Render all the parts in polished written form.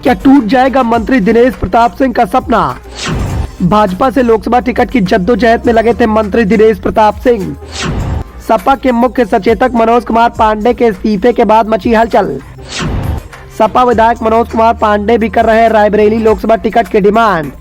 क्या टूट जाएगा मंत्री दिनेश प्रताप सिंह का सपना? भाजपा से लोकसभा टिकट की जद्दोजहद में लगे थे मंत्री दिनेश प्रताप सिंह। सपा के मुख्य सचेतक मनोज कुमार पांडे के इस्तीफे के बाद मची हलचल। सपा विधायक मनोज कुमार पांडे भी कर रहे हैं रायबरेली लोकसभा टिकट की डिमांड।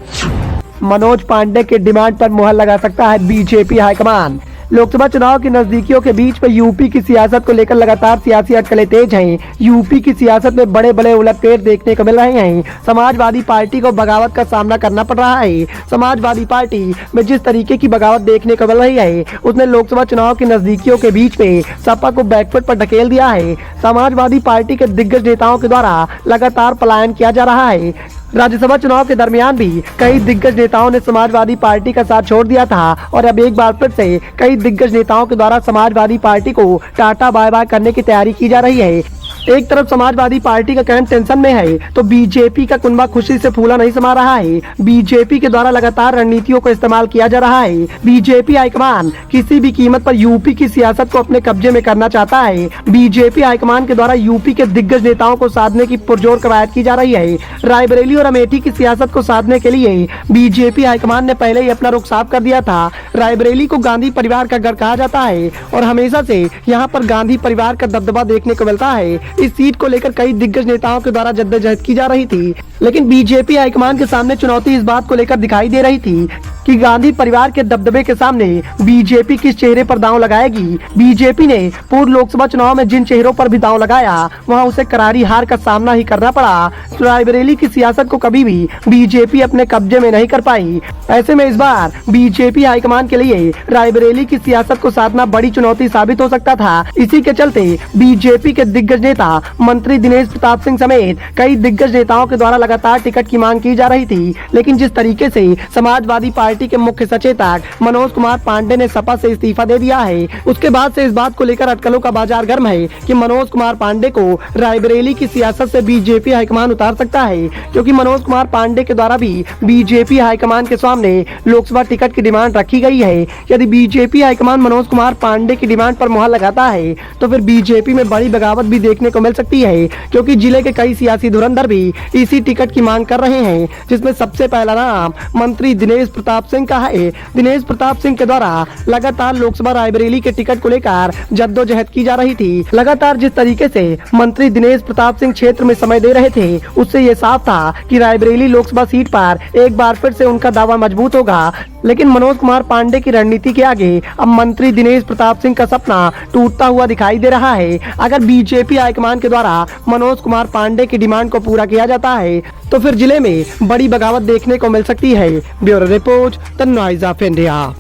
मनोज पांडे के डिमांड पर मुहर लगा सकता है बीजेपी हाईकमान। लोकसभा चुनाव की नजदीकियों के बीच में यूपी की सियासत को लेकर लगातार सियासी अटकलें तेज हैं। यूपी की सियासत में बड़े बड़े उलटफेर देखने को मिल रहे हैं। समाजवादी पार्टी को बगावत का सामना करना पड़ रहा है। समाजवादी पार्टी में जिस तरीके की बगावत देखने को मिल रही है, उसने लोकसभा चुनाव की नजदीकियों के बीच में सपा को बैकफुट पर ढकेल दिया है। समाजवादी पार्टी के दिग्गज नेताओं के द्वारा लगातार पलायन किया जा रहा है। राज्यसभा चुनाव के दरमियान भी कई दिग्गज नेताओं ने समाजवादी पार्टी का साथ छोड़ दिया था और अब एक बार फिर से कई दिग्गज नेताओं के द्वारा समाजवादी पार्टी को टाटा बाय बाय करने की तैयारी की जा रही है। एक तरफ समाजवादी पार्टी का कैंप टेंशन में है तो बीजेपी का कुनबा खुशी से फूला नहीं समा रहा है। बीजेपी के द्वारा लगातार रणनीतियों को इस्तेमाल किया जा रहा है। बीजेपी हाईकमान किसी भी कीमत पर यूपी की सियासत को अपने कब्जे में करना चाहता है। बीजेपी हाईकमान के द्वारा यूपी के दिग्गज नेताओं को साधने की पुरजोर कवायद की जा रही है। रायबरेली और अमेठी की सियासत को साधने के लिए बीजेपी हाईकमान ने पहले ही अपना रुख साफ कर दिया था। रायबरेली को गांधी परिवार का गढ़ कहा जाता है और हमेशा से यहाँ पर गांधी परिवार का दबदबा देखने को मिलता है। इस सीट को लेकर कई दिग्गज नेताओं के द्वारा जद्दोजहद की जा रही थी, लेकिन बीजेपी हाईकमान के सामने चुनौती इस बात को लेकर दिखाई दे रही थी कि गांधी परिवार के दबदबे के सामने बीजेपी किस चेहरे पर दांव लगाएगी। बीजेपी ने पूर्व लोकसभा चुनाव में जिन चेहरों पर भी दांव लगाया, वहां उसे करारी हार का सामना ही करना पड़ा। रायबरेली की सियासत को कभी भी बीजेपी अपने कब्जे में नहीं कर पाई। ऐसे में इस बार बीजेपी हाईकमान के लिए रायबरेली की सियासत को साधना बड़ी चुनौती साबित हो सकता था। इसी के चलते बीजेपी के दिग्गज नेता मंत्री दिनेश प्रताप सिंह समेत कई दिग्गज नेताओं के द्वारा लगातार टिकट की मांग की जा रही थी, लेकिन जिस तरीके से समाजवादी पार्टी के मुख्य सचेतक मनोज कुमार पांडे ने सपा से इस्तीफा दे दिया है, उसके बाद से इस बात को लेकर अटकलों का बाजार गर्म है कि मनोज कुमार पांडे को रायबरेली की सियासत से बीजेपी हाईकमान उतार सकता है, क्योंकि मनोज कुमार पांडे के द्वारा भी बीजेपी हाईकमान के सामने लोकसभा टिकट की डिमांड रखी गई है। यदि बीजेपी हाईकमान मनोज कुमार पांडे की डिमांड पर मुहर लगाता है तो फिर बीजेपी में बड़ी बगावत भी देखने को मिल सकती है, क्योंकि जिले के कई सियासी धुरंधर भी इसी टिकट की मांग कर रहे हैं, जिसमें सबसे पहला नाम मंत्री दिनेश प्रताप सिंह का है। दिनेश प्रताप सिंह के द्वारा लगातार लोकसभा रायबरेली के टिकट को लेकर जद्दोजहद की जा रही थी। लगातार जिस तरीके से मंत्री दिनेश प्रताप सिंह क्षेत्र में समय दे रहे थे, उससे ये साफ था कि रायबरेली लोकसभा सीट पर एक बार फिर से उनका दावा मजबूत होगा। लेकिन मनोज कुमार पांडे की रणनीति के आगे अब मंत्री दिनेश प्रताप सिंह का सपना टूटता हुआ दिखाई दे रहा है। अगर बीजेपी हाईकमान के द्वारा मनोज कुमार पांडे की डिमांड को पूरा किया जाता है तो फिर जिले में बड़ी बगावत देखने को मिल सकती है। Bureau report, the noise of India.